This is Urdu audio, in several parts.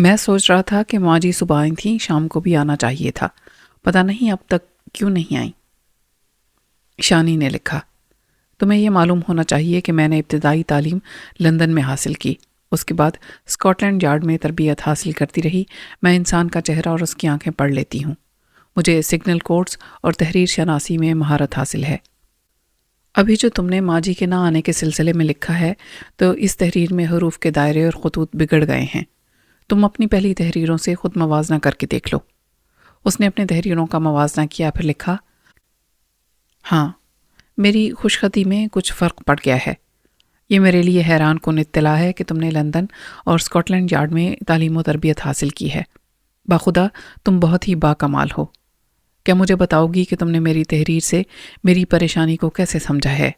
میں سوچ رہا تھا کہ ماں جی صبح آئی تھیں، شام کو بھی آنا چاہیے تھا، پتہ نہیں اب تک کیوں نہیں آئیں۔ شانی نے لکھا، تمہیں یہ معلوم ہونا چاہیے کہ میں نے ابتدائی تعلیم لندن میں حاصل کی، اس کے بعد اسکاٹ لینڈ یارڈ میں تربیت حاصل کرتی رہی۔ میں انسان کا چہرہ اور اس کی آنکھیں پڑھ لیتی ہوں، مجھے سگنل کوڈز اور تحریر شناسی میں مہارت حاصل ہے۔ ابھی جو تم نے ماں جی کے نہ آنے کے سلسلے میں لکھا ہے تو اس تحریر میں حروف کے دائرے اور خطوط بگڑ گئے ہیں۔ تم اپنی پہلی تحریروں سے خود موازنہ کر کے دیکھ لو۔ اس نے اپنی تحریروں کا موازنہ کیا، پھر لکھا، ہاں میری خوش خطی میں کچھ فرق پڑ گیا ہے۔ یہ میرے لیے حیران کن اطلاع ہے کہ تم نے لندن اور اسکاٹ لینڈ یارڈ میں تعلیم و تربیت حاصل کی ہے۔ باخدا تم بہت ہی باکمال ہو۔ کیا مجھے بتاؤ گی کہ تم نے میری تحریر سے میری پریشانی کو کیسے سمجھا ہے؟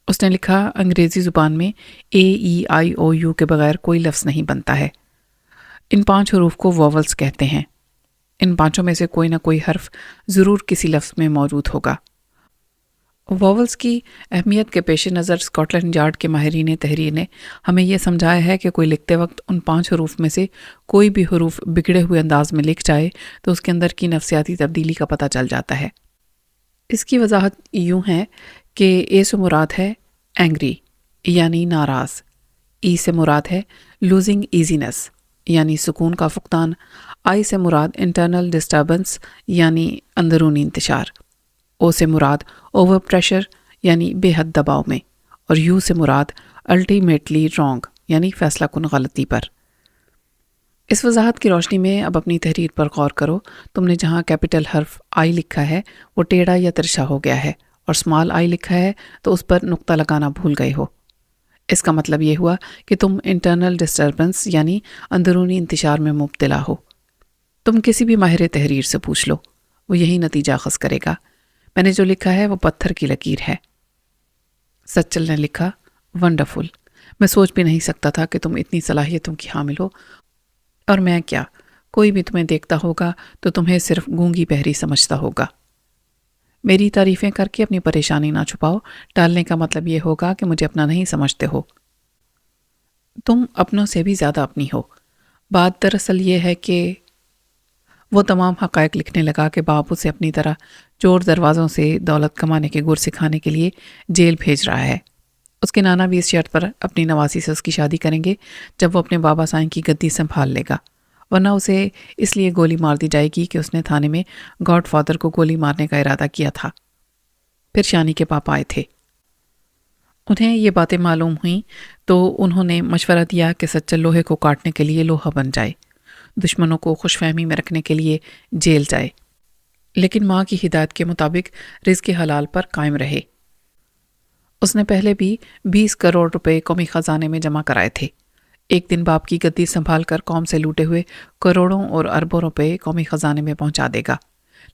اس نے لکھا، انگریزی زبان میں AEIOU کے بغیر کوئی لفظ نہیں بنتا ہے۔ ان 5 حروف کو ووولز کہتے ہیں۔ ان 5 میں سے کوئی نہ کوئی حرف ضرور کسی لفظ میں موجود ہوگا۔ ووولز کی اہمیت کے پیش نظر اسکاٹ لینڈ یارڈ کے ماہرین تحریر نے ہمیں یہ سمجھایا ہے کہ کوئی لکھتے وقت ان 5 حروف میں سے کوئی بھی حروف بگڑے ہوئے انداز میں لکھ جائے تو اس کے اندر کی نفسیاتی تبدیلی کا پتہ چل جاتا ہے۔ اس کی وضاحت یوں ہے کہ A سے مراد ہے اینگری یعنی ناراض، E سے مراد ہے لوزنگ ایزینس یعنی سکون کا فقدان، I سے مراد انٹرنل ڈسٹربنس یعنی اندرونی انتشار، O سے مراد اوور پریشر یعنی بے حد دباؤ میں، اور U سے مراد الٹیمیٹلی رانگ یعنی فیصلہ کن غلطی پر۔ اس وضاحت کی روشنی میں اب اپنی تحریر پر غور کرو۔ تم نے جہاں کیپٹل حرف I لکھا ہے وہ ٹیڑھا یا ترچھا ہو گیا ہے، اور اسمال I لکھا ہے تو اس پر نقطہ لگانا بھول گئے ہو۔ اس کا مطلب یہ ہوا کہ تم انٹرنل ڈسٹربنس یعنی اندرونی انتشار میں مبتلا ہو۔ تم کسی بھی ماہر تحریر سے پوچھ لو، وہ یہی نتیجہ اخذ کرے گا۔ میں نے جو لکھا ہے وہ پتھر کی لکیر ہے۔ سچل نے لکھا، ونڈرفل، میں سوچ بھی نہیں سکتا تھا کہ تم اتنی صلاحیتوں کی حامل ہو، اور میں کیا، کوئی بھی تمہیں دیکھتا ہوگا تو تمہیں صرف گونگی بہری سمجھتا ہوگا۔ میری تعریفیں کر کے اپنی پریشانی نہ چھپاؤ، ٹالنے کا مطلب یہ ہوگا کہ مجھے اپنا نہیں سمجھتے ہو۔ تم اپنوں سے بھی زیادہ اپنی ہو۔ بات دراصل یہ ہے کہ وہ تمام حقائق لکھنے لگا کہ باپ اسے اپنی طرح چور دروازوں سے دولت کمانے کے گر سکھانے کے لیے جیل بھیج رہا ہے۔ اس کے نانا بھی اس شرط پر اپنی نواسی سے اس کی شادی کریں گے جب وہ اپنے بابا سائیں کی گدی سنبھال لے گا، ورنہ اسے اس لیے گولی مار دی جائے گی کہ اس نے تھانے میں گاڈ فادر کو گولی مارنے کا ارادہ کیا تھا۔ پھر شانی کے پاپا آئے تھے۔ انہیں یہ باتیں معلوم ہوئیں تو انہوں نے مشورہ دیا کہ سچل لوہے کو کاٹنے کے لیے لوہا بن جائے، دشمنوں کو خوش فہمی میں رکھنے کے لیے جیل جائے، لیکن ماں کی ہدایت کے مطابق رزق حلال پر قائم رہے۔ اس نے پہلے بھی 20 کروڑ روپے قومی خزانے میں جمع کرائے تھے۔ ایک دن باپ کی گدی سنبھال کر قوم سے لوٹے ہوئے کروڑوں اور اربوں روپے قومی خزانے میں پہنچا دے گا،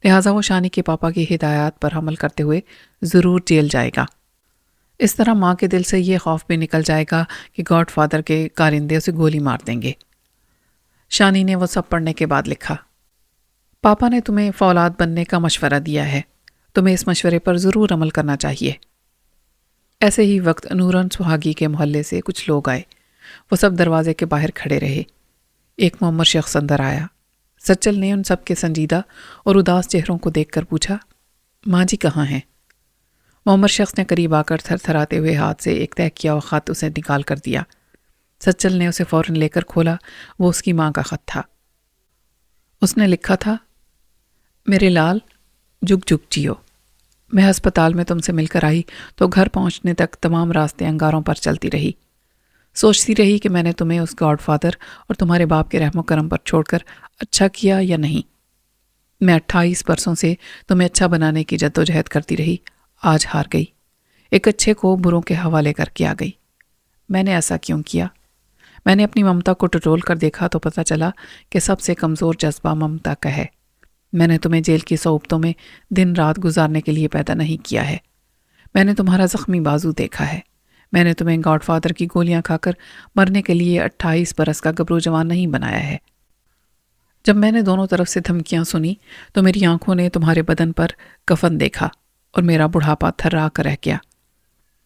لہٰذا وہ شانی کے پاپا کی ہدایات پر عمل کرتے ہوئے ضرور جیل جائے گا۔ اس طرح ماں کے دل سے یہ خوف بھی نکل جائے گا کہ گاڈ فادر کے کارندے اسے گولی مار دیں گے۔ شانی نے وہ سب پڑھنے کے بعد لکھا، پاپا نے تمہیں فولاد بننے کا مشورہ دیا ہے، تمہیں اس مشورے پر ضرور عمل کرنا چاہیے۔ ایسے ہی وقت نورن سہاگی کے محلے سے کچھ لوگ آئے، وہ سب دروازے کے باہر کھڑے رہے۔ ایک معمر شخص اندر آیا۔ سچل نے ان سب کے سنجیدہ اور اداس چہروں کو دیکھ کر پوچھا، ماں جی کہاں ہیں؟ معمر شخص نے قریب آ کر تھر تھراتے ہوئے ہاتھ سے ایک طے کیا ہوا خط اسے نکال کر دیا۔ سچل نے اسے فوراً لے کر کھولا، وہ اس کی ماں کا خط تھا۔ اس نے لکھا تھا، میرے لال، جگ جگ جیو، میں ہسپتال میں تم سے مل کر آئی تو گھر پہنچنے تک تمام راستے انگاروں پر چلتی رہی، سوچتی رہی کہ میں نے تمہیں اس گاڈ فادر اور تمہارے باپ کے رحم و کرم پر چھوڑ کر اچھا کیا یا نہیں۔ میں 28 برسوں سے تمہیں اچھا بنانے کی جدوجہد کرتی رہی، آج ہار گئی، ایک اچھے کو بروں کے حوالے کر کے آ گئی۔ میں نے ایسا کیوں کیا؟ میں نے اپنی ممتا کو ٹٹول کر دیکھا تو پتہ چلا کہ سب سے کمزور جذبہ ممتا کا ہے۔ میں نے تمہیں جیل کی صعوبتوں میں دن رات گزارنے کے لیے پیدا نہیں کیا ہے۔ میں نے تمہارا زخمی بازو دیکھا ہے۔ میں نے تمہیں گاڈ فادر کی گولیاں کھا کر مرنے کے لیے 28 برس کا گبرو جوان نہیں بنایا ہے۔ جب میں نے دونوں طرف سے دھمکیاں سنی تو میری آنکھوں نے تمہارے بدن پر کفن دیکھا اور میرا بڑھاپا تھرا کر رہ گیا۔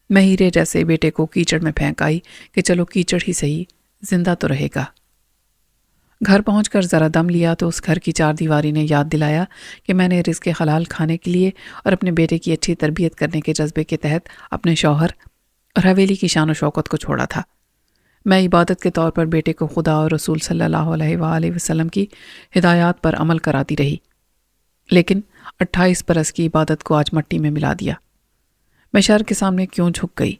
میں ہیرے جیسے بیٹے کو کیچڑ میں پھینک آئی کہ چلو کیچڑ ہی صحیح، زندہ تو رہے گا۔ گھر پہنچ کر ذرا دم لیا تو اس گھر کی چار دیواری نے یاد دلایا کہ میں نے رزق حلال کھانے کے لیے اور اپنے بیٹے کی اچھی تربیت کرنے کے جذبے کے تحت اپنے شوہر اور حویلی کی شان و شوکت کو چھوڑا تھا۔ میں عبادت کے طور پر بیٹے کو خدا اور رسول صلی اللہ علیہ وآلہ وسلم کی ہدایات پر عمل کراتی رہی، لیکن 28 برس کی عبادت کو آج مٹی میں ملا دیا۔ میں شر کے سامنے کیوں جھک گئی؟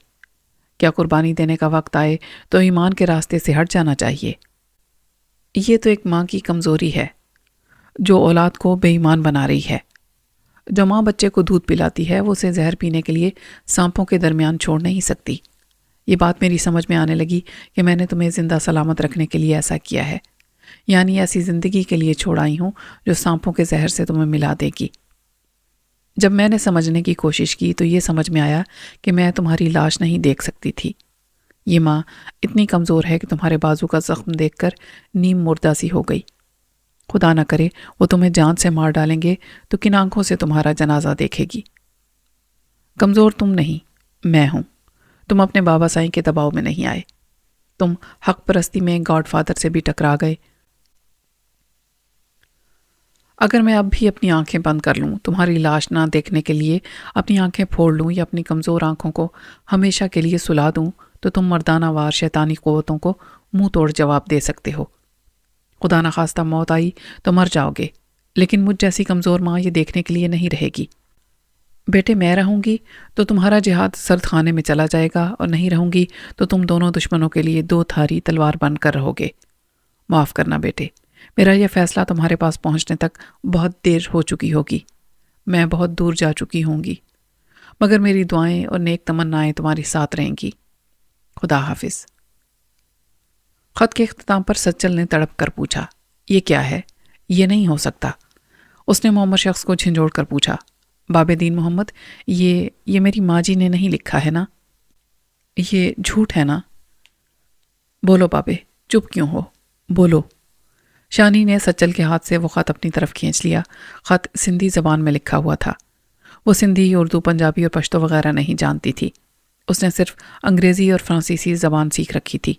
کیا قربانی دینے کا وقت آئے تو ایمان کے راستے سے ہٹ جانا چاہیے؟ یہ تو ایک ماں کی کمزوری ہے جو اولاد کو بے ایمان بنا رہی ہے۔ جو ماں بچے کو دودھ پلاتی ہے وہ اسے زہر پینے کے لیے سانپوں کے درمیان چھوڑ نہیں سکتی۔ یہ بات میری سمجھ میں آنے لگی کہ میں نے تمہیں زندہ سلامت رکھنے کے لیے ایسا کیا ہے، یعنی ایسی زندگی کے لیے چھوڑ آئی ہوں جو سانپوں کے زہر سے تمہیں ملا دے گی۔ جب میں نے سمجھنے کی کوشش کی تو یہ سمجھ میں آیا کہ میں تمہاری لاش نہیں دیکھ سکتی تھی۔ یہ ماں اتنی کمزور ہے کہ تمہارے بازو کا زخم دیکھ کر نیم مردہ سی ہو گئی۔ خدا نہ کرے وہ تمہیں جان سے مار ڈالیں گے تو کن آنکھوں سے تمہارا جنازہ دیکھے گی؟ کمزور تم نہیں، میں ہوں۔ تم اپنے بابا سائیں کے دباؤ میں نہیں آئے، تم حق پرستی میں گاڈ فادر سے بھی ٹکرا گئے۔ اگر میں اب بھی اپنی آنکھیں بند کر لوں، تمہاری لاش نہ دیکھنے کے لیے اپنی آنکھیں پھوڑ لوں یا اپنی کمزور آنکھوں کو ہمیشہ کے لیے سلا دوں، تو تم مردانہ وار شیطانی قوتوں کو منہ توڑ جواب دے سکتے ہو۔ خدا نہ خواستہ موت آئی تو مر جاؤ گے، لیکن مجھ جیسی کمزور ماں یہ دیکھنے کے لیے نہیں رہے گی۔ بیٹے میں رہوں گی تو تمہارا جہاد سرد خانے میں چلا جائے گا، اور نہیں رہوں گی تو تم دونوں دشمنوں کے لیے دو دھاری تلوار بن کر رہو گے۔ معاف کرنا بیٹے، میرا یہ فیصلہ تمہارے پاس پہنچنے تک بہت دیر ہو چکی ہوگی، میں بہت دور جا چکی ہوں گی، مگر میری دعائیں اور نیک تمنائیں تمہاری ساتھ رہیں گی۔ خدا حافظ۔ خط کے اختتام پر سچل نے تڑپ کر پوچھا، یہ کیا ہے؟ یہ نہیں ہو سکتا۔ اس نے محمد شخص کو جھنجھوڑ کر پوچھا، باب دین محمد، یہ میری ماں جی نے نہیں لکھا ہے نا؟ یہ جھوٹ ہے نا؟ بولو بابے، چپ کیوں ہو؟ بولو۔ شانی نے سچل کے ہاتھ سے وہ خط اپنی طرف کھینچ لیا۔ خط سندھی زبان میں لکھا ہوا تھا۔ وہ سندھی، اردو، پنجابی اور پشتو وغیرہ نہیں جانتی تھی۔ اس نے صرف انگریزی اور فرانسیسی زبان سیکھ رکھی تھی۔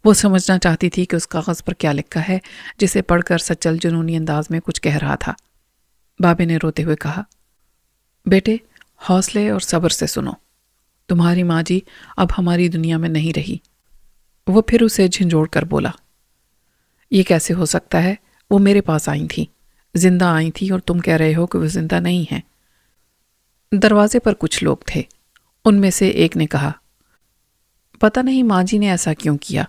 وہ سمجھنا چاہتی تھی کہ اس کاغذ پر کیا لکھا ہے، جسے پڑھ کر سچل جنونی انداز میں کچھ کہہ رہا تھا۔ بابے نے روتے ہوئے کہا، بیٹے حوصلے اور صبر سے سنو، تمہاری ماں جی اب ہماری دنیا میں نہیں رہی۔ وہ پھر اسے جھنجھوڑ کر بولا، یہ کیسے ہو سکتا ہے؟ وہ میرے پاس آئی تھی، زندہ آئی تھی، اور تم کہہ رہے ہو کہ وہ زندہ نہیں ہیں۔ دروازے پر کچھ لوگ تھے، ان میں سے ایک نے کہا، پتہ نہیں ماں جی نے ایسا کیوں کیا،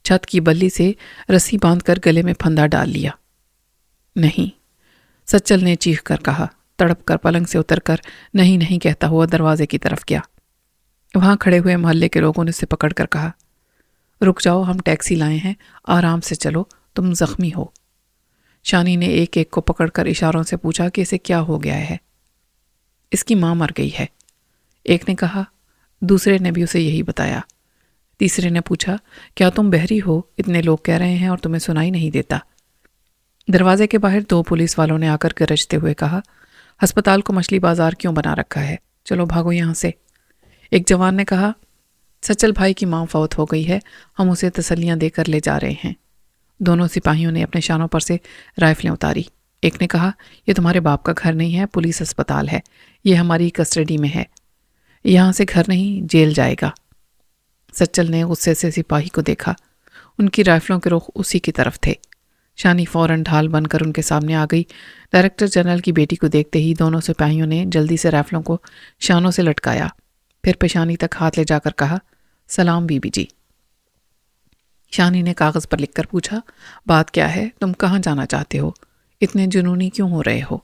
چھت کی بلی سے رسی باندھ کر گلے میں پھندا ڈال لیا۔ نہیں، سچل نے چیخ کر کہا، تڑپ کر پلنگ سے اتر کر نہیں نہیں کہتا ہوا دروازے کی طرف گیا۔ وہاں کھڑے ہوئے محلے کے لوگوں نے اسے پکڑ کر کہا، رک جاؤ، ہم ٹیکسی لائے ہیں، آرام سے چلو، تم زخمی ہو۔ شانی نے ایک ایک کو پکڑ کر اشاروں سے پوچھا کہ اسے کیا ہو گیا ہے۔ اس کی ماں مر گئی ہے، ایک نے کہا، دوسرے نے بھی اسے یہی بتایا۔ تیسرے نے پوچھا، کیا تم بہری ہو؟ اتنے لوگ کہہ رہے ہیں اور تمہیں سنائی نہیں دیتا۔ دروازے کے باہر دو پولیس والوں نے آ کر گرجتے ہوئے کہا، ہسپتال کو مچھلی بازار کیوں بنا رکھا ہے؟ چلو بھاگو یہاں سے۔ ایک جوان نے کہا، سچل بھائی کی ماں فوت ہو گئی ہے، ہم اسے تسلیاں دے کر لے جا رہے ہیں۔ دونوں سپاہیوں نے اپنے شانوں پر سے رائفلیں اتاری۔ ایک نے کہا، یہ تمہارے باپ کا گھر نہیں ہے، پولیس اسپتال ہے، یہ ہماری کسٹڈی میں ہے، یہاں سے گھر نہیں جیل جائے گا۔ سچل نے غصے سے سپاہی کو دیکھا، ان کی رائفلوں کے رخ اسی کی طرف تھے۔ شانی فوراً ڈھال بن کر ان کے سامنے آ گئی۔ ڈائریکٹر جنرل کی بیٹی کو دیکھتے ہی دونوں سپاہیوں نے جلدی سے رائفلوں کو شانوں سے لٹکایا، پھر پیشانی تک ہاتھ لے جا کر کہا، سلام بی بی جی۔ شانی نے کاغذ پر لکھ کر پوچھا، بات کیا ہے؟ تم کہاں جانا چاہتے ہو؟ اتنے جنونی کیوں ہو رہے ہو؟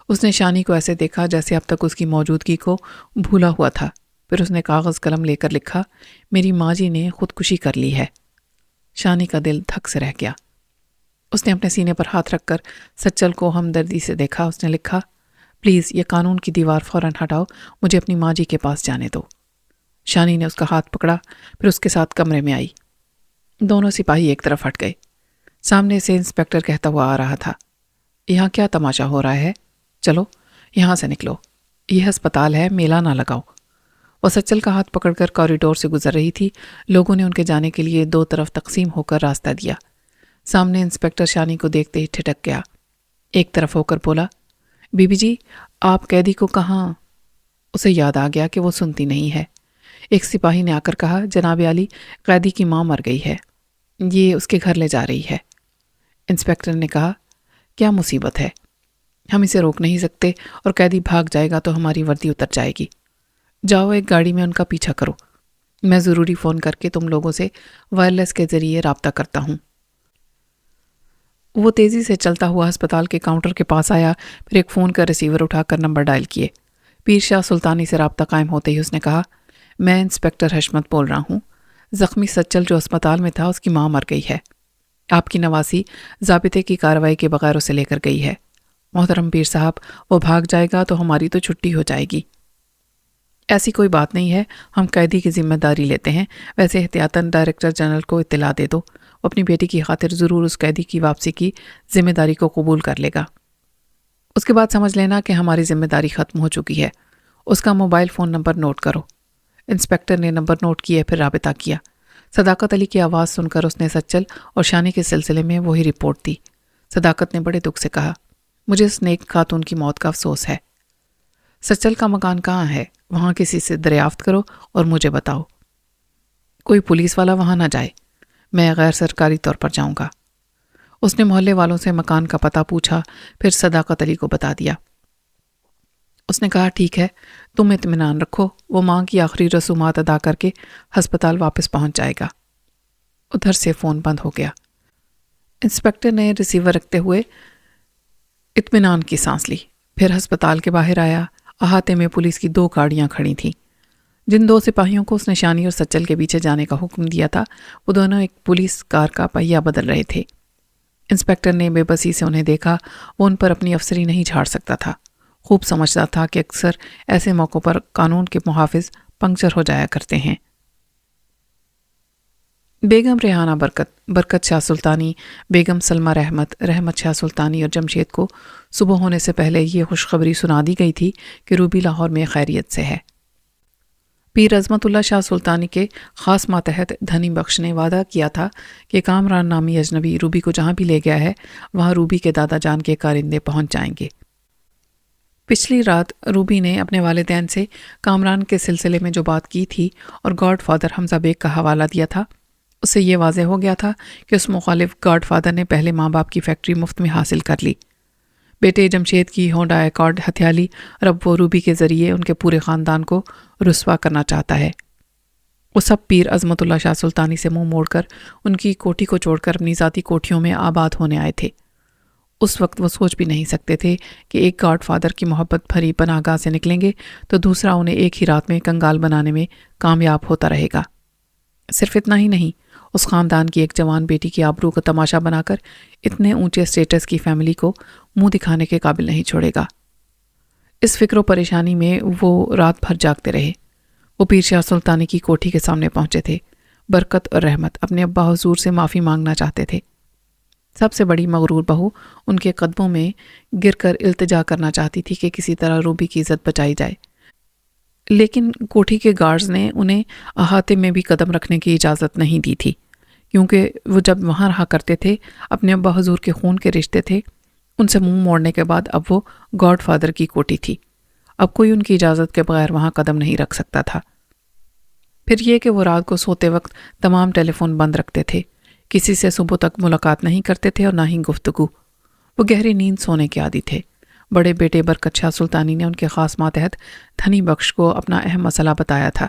اس نے شانی کو ایسے دیکھا جیسے اب تک اس کی موجودگی کو بھولا ہوا تھا۔ پھر اس نے کاغذ قلم لے کر لکھا، میری ماں جی نے خودکشی کر لی ہے۔ شانی کا دل دھک سے رہ گیا۔ اس نے اپنے سینے پر ہاتھ رکھ کر سچل کو ہمدردی سے دیکھا۔ اس نے لکھا، پلیز یہ قانون کی دیوار فوراً ہٹاؤ، مجھے اپنی ماں جی کے پاس جانے دو۔ شانی نے اس کا ہاتھ پکڑا، پھر اس کے ساتھ کمرے میں آئی۔ دونوں سپاہی ایک طرف ہٹ گئے۔ سامنے سے انسپیکٹر کہتا ہوا آ رہا تھا، یہاں کیا تماشا ہو رہا ہے؟ چلو یہاں سے نکلو، یہ ہسپتال ہے، میلہ نہ لگاؤ۔ وہ سچل کا ہاتھ پکڑ کر کوریڈور سے گزر رہی تھی۔ لوگوں نے ان کے جانے کے لیے دو طرف تقسیم ہو کر راستہ دیا۔ سامنے انسپکٹر شانی کو دیکھتے ہی ٹھٹک گیا، ایک طرف ہو کر بولا، بی بی جی آپ قیدی کو کہاں؟ اسے یاد آ گیا کہ وہ سنتی نہیں ہے۔ ایک سپاہی نے آ کر کہا، جناب عالی قیدی کی ماں مر گئی ہے، یہ اس کے گھر لے جا رہی ہے۔ انسپکٹر نے کہا، کیا مصیبت ہے؟ ہم اسے روک نہیں سکتے اور قیدی بھاگ جائے گا تو ہماری وردی اتر جائے گی۔ جاؤ ایک گاڑی میں ان کا پیچھا کرو، میں ضروری فون کر کے تم لوگوں سے وائرلیس کے ذریعے رابطہ کرتا ہوں۔ وہ تیزی سے چلتا ہوا ہسپتال کے کاؤنٹر کے پاس آیا، پھر ایک فون کا ریسیور اٹھا کر نمبر ڈائل کیے۔ پیر شاہ سلطانی سے رابطہ قائم ہوتے ہی اس نے کہا، میں انسپکٹر حشمت بول رہا ہوں، زخمی سچل جو اسپتال میں تھا اس کی ماں مر گئی ہے، آپ کی نواسی ضابطے کی کارروائی کے بغیر اسے لے کر گئی ہے۔ محترم پیر صاحب، وہ بھاگ جائے گا تو ہماری تو چھٹی ہو جائے گی۔ ایسی کوئی بات نہیں ہے، ہم قیدی کی ذمہ داری لیتے ہیں، ویسے احتیاطاً ڈائریکٹر جنرل کو اطلاع دے دو، وہ اپنی بیٹی کی خاطر ضرور اس قیدی کی واپسی کی ذمہ داری کو قبول کر لے گا۔ اس کے بعد سمجھ لینا کہ ہماری ذمہ داری ختم ہو چکی ہے۔ اس کا موبائل فون نمبر نوٹ کرو۔ انسپکٹر نے نمبر نوٹ کیے، پھر رابطہ کیا۔ صداقت علی کی آواز سن کر اس نے سچل اور شانی کے سلسلے میں وہی رپورٹ دی۔ صداقت نے بڑے دکھ سے کہا، مجھے اس نیک خاتون کی موت کا افسوس ہے۔ سچل کا مکان کہاں ہے؟ وہاں کسی سے دریافت کرو اور مجھے بتاؤ۔ کوئی پولیس والا وہاں نہ جائے، میں غیر سرکاری طور پر جاؤں گا۔ اس نے محلے والوں سے مکان کا پتہ پوچھا، پھر صداقت علی کو بتا دیا۔ اس نے کہا، ٹھیک ہے، تم اطمینان رکھو، وہ ماں کی آخری رسومات ادا کر کے ہسپتال واپس پہنچ جائے گا۔ ادھر سے فون بند ہو گیا۔ انسپکٹر نے ریسیور رکھتے ہوئے اطمینان کی سانس لی، پھر ہسپتال کے باہر آیا۔ احاطے میں پولیس کی 2 گاڑیاں کھڑی تھیں۔ جن 2 سپاہیوں کو اس نے شانی اور سچل کے پیچھے جانے کا حکم دیا تھا، وہ دونوں ایک پولیس کار کا پہیہ بدل رہے تھے۔ انسپکٹر نے بے بسی سے انہیں دیکھا، وہ ان پر اپنی افسری نہیں جھاڑ سکتا تھا۔ خوب سمجھتا تھا کہ اکثر ایسے موقعوں پر قانون کے محافظ پنکچر ہو جایا کرتے ہیں۔ بیگم ریحانہ برکت شاہ سلطانی، بیگم سلمہ رحمت شاہ سلطانی اور جمشید کو صبح ہونے سے پہلے یہ خوشخبری سنا دی گئی تھی کہ روبی لاہور میں خیریت سے ہے۔ پیر عظمت اللہ شاہ سلطانی کے خاص ماتحت دھنی بخش نے وعدہ کیا تھا کہ کامران نامی اجنبی روبی کو جہاں بھی لے گیا ہے، وہاں روبی کے دادا جان کے کارندے پہنچ جائیں گے۔ پچھلی رات روبی نے اپنے والدین سے کامران کے سلسلے میں جو بات کی تھی اور گاڈ فادر حمزہ بیگ کا حوالہ دیا تھا، اس سے یہ واضح ہو گیا تھا کہ اس مخالف گاڈ فادر نے پہلے ماں باپ کی فیکٹری مفت میں حاصل کر لی۔ بیٹے جمشید کی ہونڈا ایکارڈ ہتھیا لی اور اب وہ روبی کے ذریعے ان کے پورے خاندان کو رسوا کرنا چاہتا ہے۔ وہ سب پیر عظمت اللہ شاہ سلطانی سے منہ موڑ کر ان کی کوٹھی کو چھوڑ کر اپنی ذاتی کوٹھیوں میں آباد ہونے آئے تھے۔ اس وقت وہ سوچ بھی نہیں سکتے تھے کہ ایک گاڈ فادر کی محبت بھری پناہ گاہ سے نکلیں گے تو دوسرا انہیں ایک ہی رات میں کنگال بنانے میں کامیاب ہوتا رہے گا۔ صرف اتنا ہی نہیں، اس خاندان کی ایک جوان بیٹی کی آبرو کو تماشا بنا کر اتنے اونچے سٹیٹس کی فیملی کو منہ دکھانے کے قابل نہیں چھوڑے گا۔ اس فکر و پریشانی میں وہ رات بھر جاگتے رہے۔ وہ پیر شاہ سلطانی کی کوٹھی کے سامنے پہنچے تھے۔ برکت اور رحمت اپنے ابا حضور سے معافی مانگنا چاہتے تھے۔ سب سے بڑی مغرور بہو ان کے قدموں میں گر کر التجا کرنا چاہتی تھی کہ کسی طرح روبی کی عزت بچائی جائے، لیکن کوٹھی کے گارڈز نے انہیں احاطے میں بھی قدم رکھنے کی اجازت نہیں دی تھی، کیونکہ وہ جب وہاں رہا کرتے تھے اپنے ابا حضور کے خون کے رشتے تھے، ان سے منہ موڑنے کے بعد اب وہ گاڈ فادر کی کوٹھی تھی، اب کوئی ان کی اجازت کے بغیر وہاں قدم نہیں رکھ سکتا تھا۔ پھر یہ کہ وہ رات کو سوتے وقت تمام ٹیلی فون بند رکھتے تھے، کسی سے صبح تک ملاقات نہیں کرتے تھے اور نہ ہی گفتگو۔ وہ گہری نیند سونے کے عادی تھے۔ بڑے بیٹے برکت شاہ سلطانی نے ان کے خاص ماتحت دھنی بخش کو اپنا اہم مسئلہ بتایا تھا۔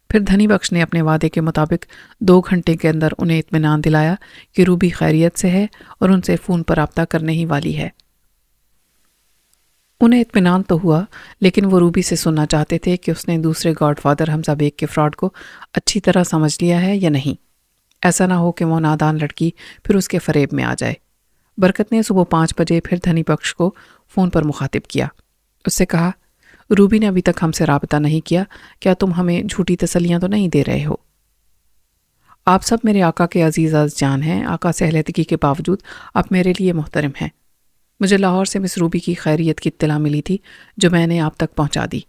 پھر دھنی بخش نے اپنے وعدے کے مطابق 2 گھنٹے کے اندر انہیں اطمینان دلایا کہ روبی خیریت سے ہے اور ان سے فون پر رابطہ کرنے ہی والی ہے۔ انہیں اطمینان تو ہوا، لیکن وہ روبی سے سننا چاہتے تھے کہ اس نے دوسرے گاڈ فادر حمزہ بیگ کے فراڈ کو اچھی طرح سمجھ لیا ہے یا نہیں۔ ایسا نہ ہو کہ وہ نادان لڑکی پھر اس کے فریب میں آ جائے۔ برکت نے صبح 5 بجے پھر دھنی بخش کو فون پر مخاطب کیا۔ اس سے کہا، روبی نے ابھی تک ہم سے رابطہ نہیں کیا، کیا تم ہمیں جھوٹی تسلیاں تو نہیں دے رہے ہو؟ آپ سب میرے آقا کے عزیز جان ہیں، آقا سے علیحدگی کے باوجود آپ میرے لیے محترم ہیں۔ مجھے لاہور سے مس روبی کی خیریت کی اطلاع ملی تھی جو میں نے آپ تک پہنچا دی۔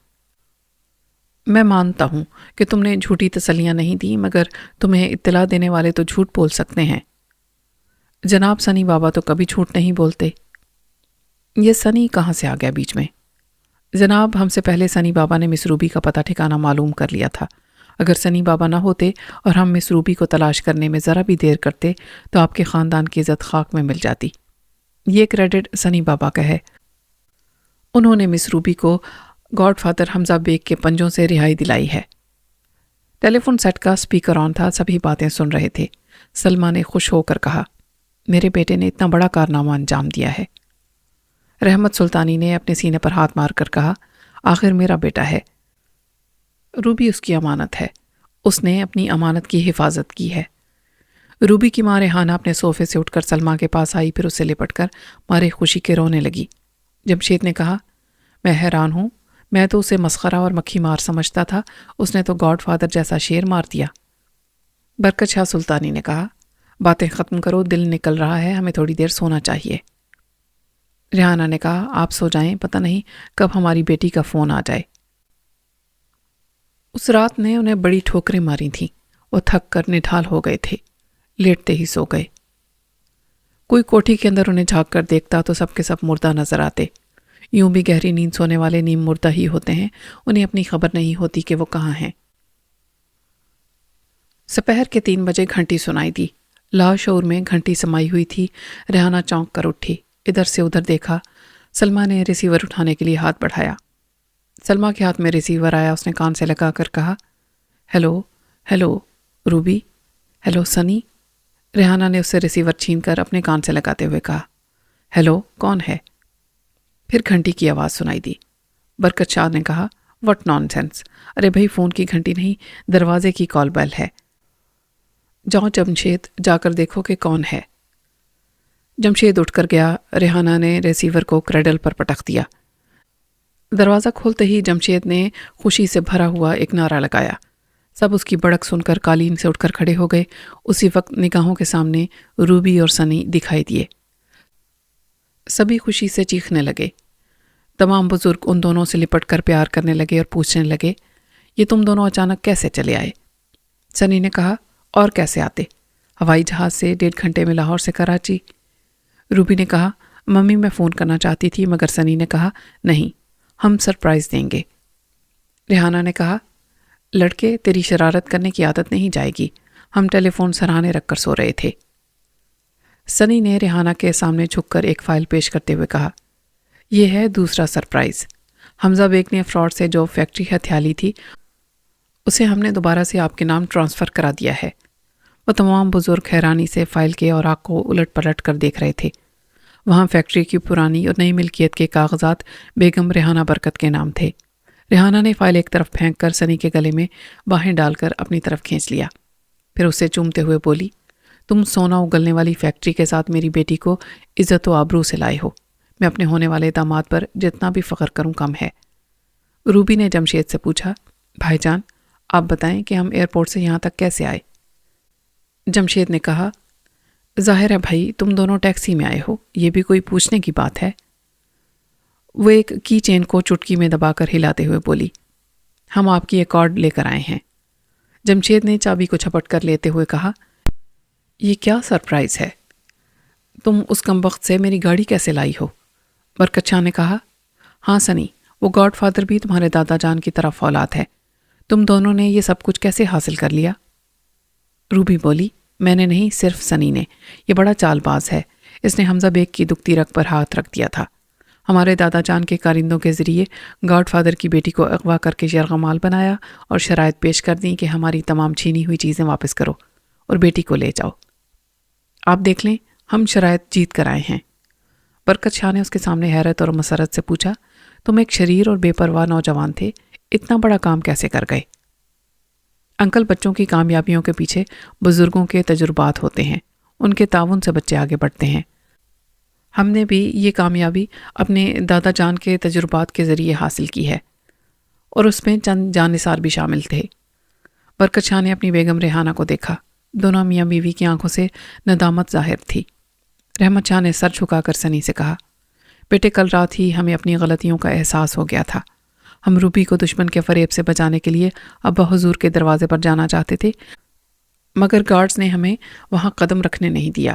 میں مانتا ہوں کہ تم نے جھوٹی تسلیاں نہیں دی، مگر تمہیں اطلاع دینے والے تو جھوٹ بول سکتے ہیں۔ جناب سنی بابا تو کبھی جھوٹ نہیں بولتے۔ یہ سنی کہاں سے آ گیا بیچ میں؟ جناب ہم سے پہلے سنی بابا نے مس روبی کا پتہ ٹھکانہ معلوم کر لیا تھا۔ اگر سنی بابا نہ ہوتے اور ہم مس روبی کو تلاش کرنے میں ذرا بھی دیر کرتے تو آپ کے خاندان کی عزت خاک میں مل جاتی۔ یہ کریڈٹ سنی بابا کا ہے۔ انہوں نے مس روبی کو گاڈ فادر حمزہ بیگ کے پنجوں سے رہائی دلائی ہے۔ ٹیلی فون سیٹ کا سپیکر آن تھا، سبھی باتیں سن رہے تھے۔ سلمہ نے خوش ہو کر کہا، میرے بیٹے نے اتنا بڑا کارنامہ انجام دیا ہے۔ رحمت سلطانی نے اپنے سینے پر ہاتھ مار کر کہا، آخر میرا بیٹا ہے، روبی اس کی امانت ہے، اس نے اپنی امانت کی حفاظت کی ہے۔ روبی کی ماں ریحانہ اپنے صوفے سے اٹھ کر سلمہ کے پاس آئی، پھر اسے لپٹ کر مارے خوشی کے رونے لگی۔ جمشید نے کہا، میں حیران ہوں، میں تو اسے مسخرہ اور مکھی مار سمجھتا تھا، اس نے تو گاڈ فادر جیسا شیر مار دیا۔ برکت شاہ سلطانی نے کہا، باتیں ختم کرو، دل نکل رہا ہے، ہمیں تھوڑی دیر سونا چاہیے۔ ریحانہ نے کہا، آپ سو جائیں، پتہ نہیں کب ہماری بیٹی کا فون آ جائے۔ اس رات نے انہیں بڑی ٹھوکریں ماری تھیں، وہ تھک کر نڈھال ہو گئے تھے، لیٹتے ہی سو گئے۔ کوئی کوٹھی کے اندر انہیں جھانک کر دیکھتا تو سب کے سب مردہ نظر آتے۔ یوں بھی گہری نیند سونے والے نیم مردہ ہی ہوتے ہیں، انہیں اپنی خبر نہیں ہوتی کہ وہ کہاں ہیں۔ سپہر کے 3 بجے گھنٹی سنائی دی، لاشعور میں گھنٹی سمائی ہوئی تھی۔ ریحانہ چونک کر اٹھی، ادھر سے ادھر دیکھا۔ سلمہ نے ریسیور اٹھانے کے لیے ہاتھ بڑھایا۔ سلمہ کے ہاتھ میں ریسیور آیا، اس نے کان سے لگا کر کہا، ہیلو ہیلو روبی، ہیلو سنی۔ ریحانہ نے اس سے ریسیور چھین کر اپنے کان سے لگاتے ہوئے کہا، ہیلو کون ہے؟ پھر گھنٹی کی آواز سنائی دی۔ برکت شاہ نے کہا، وٹ نان سینس، ارے بھائی فون کی گھنٹی نہیں، دروازے کی کال بیل ہے، جاؤ جمشید جا کر دیکھو کہ کون ہے۔ جمشید اٹھ کر گیا۔ ریحانہ نے ریسیور کو کریڈل پر پٹخ دیا۔ دروازہ کھولتے ہی جمشید نے خوشی سے بھرا ہوا ایک نعرہ لگایا۔ سب اس کی بڑک سن کر قالین سے اٹھ کر کھڑے ہو گئے۔ اسی وقت نگاہوں کے سامنے روبی اور سنی دکھائی دیے۔ سبھی خوشی سے چیخنے لگے۔ تمام بزرگ ان دونوں سے لپٹ کر پیار کرنے لگے اور پوچھنے لگے، یہ تم دونوں اچانک کیسے چلے آئے؟ سنی نے کہا، اور کیسے آتے، ہوائی جہاز سے 1.5 گھنٹے میں لاہور سے کراچی۔ روبی نے کہا، ممی میں فون کرنا چاہتی تھی، مگر سنی نے کہا، نہیں، ہم سرپرائز دیں گے۔ ریحانہ نے کہا، لڑکے تیری شرارت کرنے کی عادت نہیں جائے گی، ہم ٹیلی فون سرہانے رکھ کر سو رہے تھے۔ سنی نے ریحانہ کے سامنے جھک کر ایک فائل پیش کرتے ہوئے کہا، یہ ہے دوسرا سرپرائز۔ حمزہ بیگ نے فراڈ سے جو فیکٹری ہتھیالی تھی اسے ہم نے دوبارہ سے آپ کے نام ٹرانسفر کرا دیا ہے۔ وہ تمام بزرگ حیرانی سے فائل کے اوراق کو الٹ پلٹ کر دیکھ رہے تھے۔ وہاں فیکٹری کی پرانی اور نئی ملکیت کے کاغذات بیگم ریحانہ برکت کے نام تھے۔ ریحانہ نے فائل ایک طرف پھینک کر سنی کے گلے میں باہیں ڈال کر اپنی طرف کھینچ لیا، پھر اسے چومتے ہوئے بولی، تم سونا اگلنے والی فیکٹری کے ساتھ میری بیٹی کو عزت و آبرو سے لائے ہو، میں اپنے ہونے والے داماد پر جتنا بھی فخر کروں کم ہے۔ روبی نے جمشید سے پوچھا، بھائی جان آپ بتائیں کہ ہم ایئرپورٹ سے یہاں تک کیسے آئے؟ جمشید نے کہا، ظاہر ہے بھائی تم دونوں ٹیکسی میں آئے ہو، یہ بھی کوئی پوچھنے کی بات ہے؟ وہ ایک کی چین کو چٹکی میں دبا کر ہلاتے ہوئے بولی، ہم آپ کی ایک کارڈ لے کر آئے ہیں۔ جمشید نے چابی کو جھپٹ کر لیتے ہوئے کہا، یہ کیا سرپرائز ہے؟ تم اس کمبخت سے میری گاڑی کیسے لائی ہو؟ برکت شاہ نے کہا، ہاں سنی، وہ گاڈ فادر بھی تمہارے دادا جان کی طرف اولاد ہے، تم دونوں نے یہ سب کچھ کیسے حاصل کر لیا؟ روبی بولی، میں نے نہیں، صرف سنی نے، یہ بڑا چال باز ہے، اس نے حمزہ بیگ کی دکھتی رگ پر ہاتھ رکھ دیا تھا۔ ہمارے دادا جان کے کارندوں کے ذریعے گاڈ فادر کی بیٹی کو اغوا کر کے یرغمال بنایا اور شرائط پیش کر دیں کہ ہماری تمام چھینی ہوئی چیزیں واپس کرو اور بیٹی کو لے جاؤ۔ آپ دیکھ لیں، ہم شرائط جیت کر آئے ہیں۔ برکت شاہ نے اس کے سامنے حیرت اور مسرت سے پوچھا، تم ایک شریر اور بے پرواہ نوجوان تھے، اتنا بڑا کام کیسے کر گئے؟ انکل، بچوں کی کامیابیوں کے پیچھے بزرگوں کے تجربات ہوتے ہیں، ان کے تعاون سے بچے آگے بڑھتے ہیں۔ ہم نے بھی یہ کامیابی اپنے دادا جان کے تجربات کے ذریعے حاصل کی ہے، اور اس میں چند جانثار بھی شامل تھے۔ برکت شاہ نے اپنی بیگم ریحانہ کو دیکھا، دونوں میاں بیوی کی آنکھوں سے ندامت ظاہر تھی۔ رحمت شاہ نے سر جھکا کر سنی سے کہا، بیٹے کل رات ہی ہمیں اپنی غلطیوں کا احساس ہو گیا تھا، ہم روبی کو دشمن کے فریب سے بچانے کے لیے ابا حضور کے دروازے پر جانا چاہتے تھے، مگر گارڈز نے ہمیں وہاں قدم رکھنے نہیں دیا۔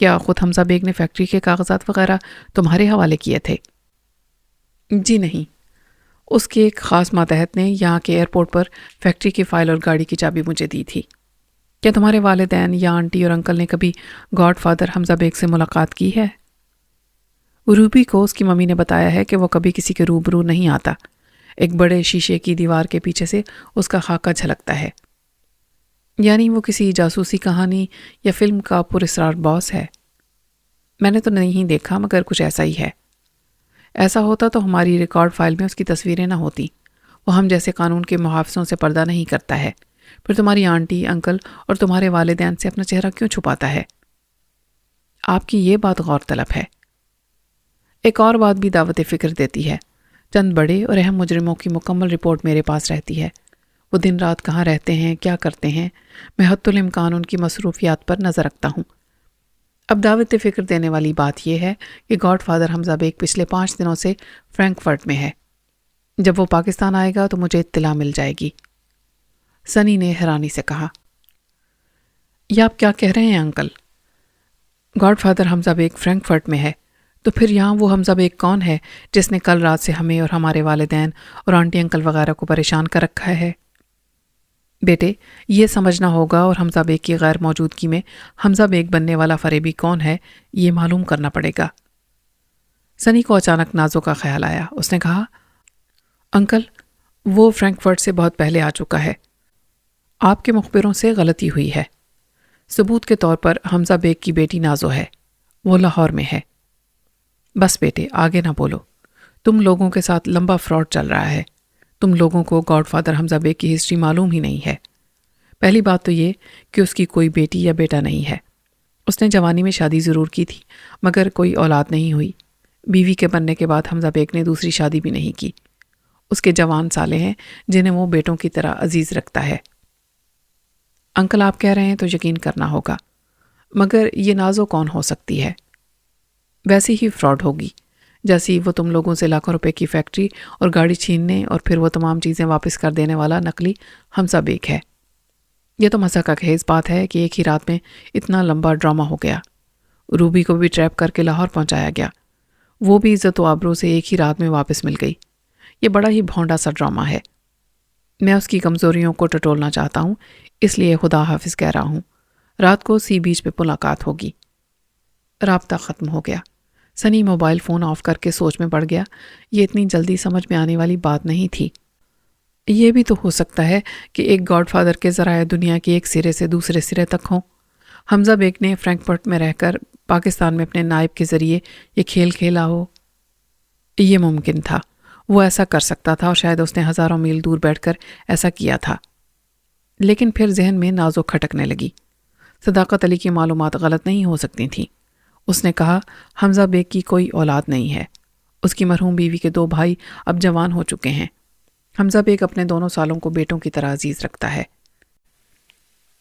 کیا خود حمزہ بیگ نے فیکٹری کے کاغذات وغیرہ تمہارے حوالے کیے تھے؟ جی نہیں، اس کے ایک خاص ماتحت نے یہاں کے ایئرپورٹ پر فیکٹری کی فائل اور گاڑی کی چابی مجھے دی تھی۔ کیا تمہارے والدین یا آنٹی اور انکل نے کبھی گاڈ فادر حمزہ بیگ سے ملاقات کی ہے؟ روبی کو اس کی ممی نے بتایا ہے کہ وہ کبھی کسی کے روبرو نہیں آتا۔ ایک بڑے شیشے کی دیوار کے پیچھے سے اس کا خاکہ جھلکتا ہے۔ یعنی وہ کسی جاسوسی کہانی یا فلم کا پراسرار باس ہے۔ میں نے تو نہیں دیکھا، مگر کچھ ایسا ہی ہے۔ ایسا ہوتا تو ہماری ریکارڈ فائل میں اس کی تصویریں نہ ہوتی۔ وہ ہم جیسے قانون کے محافظوں سے پردہ نہیں کرتا ہے۔ پھر تمہاری آنٹی، انکل اور تمہارے والدین سے اپنا چہرہ کیوں چھپاتا ہے؟ آپ کی یہ بات غور طلب ہے۔ ایک اور بات بھی دعوت فکر دیتی ہے۔ چند بڑے اور اہم مجرموں کی مکمل رپورٹ میرے پاس رہتی ہے۔ وہ دن رات کہاں رہتے ہیں، کیا کرتے ہیں، میں حتی الامکان ان کی مصروفیات پر نظر رکھتا ہوں۔ اب دعوت فکر دینے والی بات یہ ہے کہ گاڈ فادر حمزہ بیگ پچھلے 5 دنوں سے فرینکفرٹ میں ہے۔ جب وہ پاکستان آئے گا تو مجھے اطلاع مل جائے گی۔ سنی نے حیرانی سے کہا، یہ آپ کیا کہہ رہے ہیں انکل؟ گاڈ فادر حمزہ بیگ فرینکفرٹ میں ہے تو پھر یہاں وہ حمزہ بیگ کون ہے جس نے کل رات سے ہمیں اور ہمارے والدین اور آنٹی انکل وغیرہ کو پریشان کر رکھا ہے؟ بیٹے، یہ سمجھنا ہوگا اور حمزہ بیگ کی غیر موجودگی میں حمزہ بیگ بننے والا فریبی کون ہے یہ معلوم کرنا پڑے گا۔ سنی کو اچانک نازو کا خیال آیا۔ اس نے کہا، انکل، وہ فرینکفرٹ سے بہت پہلے آ چکا ہے۔ آپ کے مخبروں سے غلطی ہوئی ہے۔ ثبوت کے طور پر حمزہ بیگ کی بیٹی نازو ہے، وہ لاہور میں ہے۔ بس بیٹے، آگے نہ بولو۔ تم لوگوں کے ساتھ لمبا فراڈ چل رہا ہے۔ تم لوگوں کو گاڈ فادر حمزہ بیگ کی ہسٹری معلوم ہی نہیں ہے۔ پہلی بات تو یہ کہ اس کی کوئی بیٹی یا بیٹا نہیں ہے۔ اس نے جوانی میں شادی ضرور کی تھی، مگر کوئی اولاد نہیں ہوئی۔ بیوی کے بننے کے بعد حمزہ بیگ نے دوسری شادی بھی نہیں کی۔ اس کے جوان سالے ہیں جنہیں وہ بیٹوں کی طرح عزیز رکھتا ہے۔ انکل، آپ کہہ رہے ہیں تو یقین کرنا ہوگا، مگر یہ نازو کون ہو سکتی ہے؟ ویسی ہی فراڈ ہوگی جیسی وہ تم لوگوں سے لاکھوں روپے کی فیکٹری اور گاڑی چھیننے اور پھر وہ تمام چیزیں واپس کر دینے والا نقلی حمزہ بیگ ہے۔ یہ تو مزہ کا خیز بات ہے کہ ایک ہی رات میں اتنا لمبا ڈرامہ ہو گیا۔ روبی کو بھی ٹریپ کر کے لاہور پہنچایا گیا، وہ بھی عزت و آبرو سے ایک ہی رات میں واپس مل گئی۔ یہ بڑا ہی بھونڈا سا ڈرامہ ہے۔ میں اس کی کمزوریوں کو ٹٹولنا چاہتا ہوں، اس لیے خدا حافظ کہہ رہا ہوں۔ رات کو سی بیچ پہ ملاقات ہوگی۔ رابطہ ختم ہو گیا۔ سنی موبائل فون آف کر کے سوچ میں پڑ گیا۔ یہ اتنی جلدی سمجھ میں آنے والی بات نہیں تھی۔ یہ بھی تو ہو سکتا ہے کہ ایک گاڈ فادر کے ذرائع دنیا کے ایک سرے سے دوسرے سرے تک ہوں۔ حمزہ بیگ نے فرینکفرٹ میں رہ کر پاکستان میں اپنے نائب کے ذریعے یہ کھیل کھیلا ہو۔ یہ ممکن تھا، وہ ایسا کر سکتا تھا اور شاید اس نے ہزاروں میل دور بیٹھ کر ایسا کیا تھا۔ لیکن پھر ذہن میں نازو کھٹکنے لگی۔ صداقت علی کی معلومات غلط نہیں ہو سکتی تھیں۔ اس نے کہا، حمزہ بیگ کی کوئی اولاد نہیں ہے۔ اس کی مرحوم بیوی کے 2 بھائی اب جوان ہو چکے ہیں۔ حمزہ بیگ اپنے دونوں سالوں کو بیٹوں کی طرح عزیز رکھتا ہے۔